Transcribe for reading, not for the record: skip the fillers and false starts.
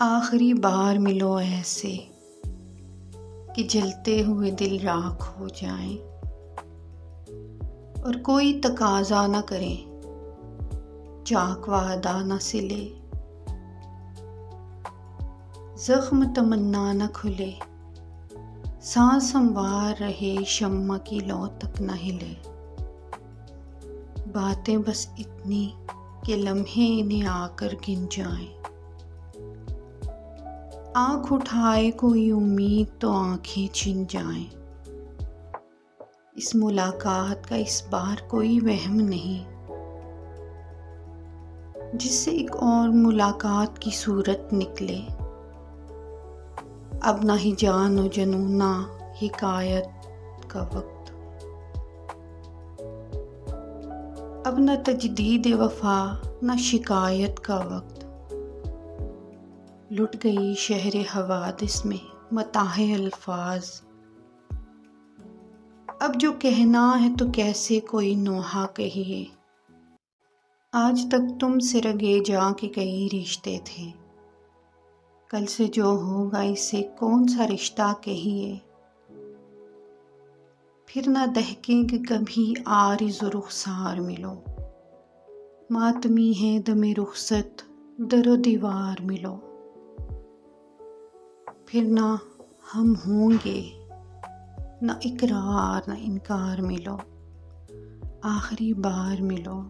آخری بار ملو ایسے کہ جلتے ہوئے دل راکھ ہو جائیں، اور کوئی تقاضا نہ کرے، چاک وعدہ نہ سلے، زخم تمنا نہ کھلے، سانس ہموار رہے، شمع کی لو تک نہ ہلے، باتیں بس اتنی کہ لمحے انہیں آ کر گن جائیں، آنکھ اٹھائے کوئی امید تو آنکھیں چھن جائیں، اس ملاقات کا اس بار کوئی وہم نہیں، جس سے ایک اور ملاقات کی صورت نکلے، اب نہ ہی جان و جنوں نہ حکایت کا وقت، اب نہ تجدید وفا نہ شکایت کا وقت، لٹ گئی شہر حوادث میں متاح الفاظ، اب جو کہنا ہے تو کیسے کوئی نوحہ کہیے، آج تک تم سے رگے جاں کے کئی رشتے تھے، کل سے جو ہوگا اسے کون سا رشتہ کہیے، پھر نہ دہکیں کہ کبھی عارض و رخسار ملو، ماتمی ہے دم رخصت در و دیوار ملو، پھر نہ ہم ہوں گے، نہ اقرار نہ انکار ملو، آخری بار ملو۔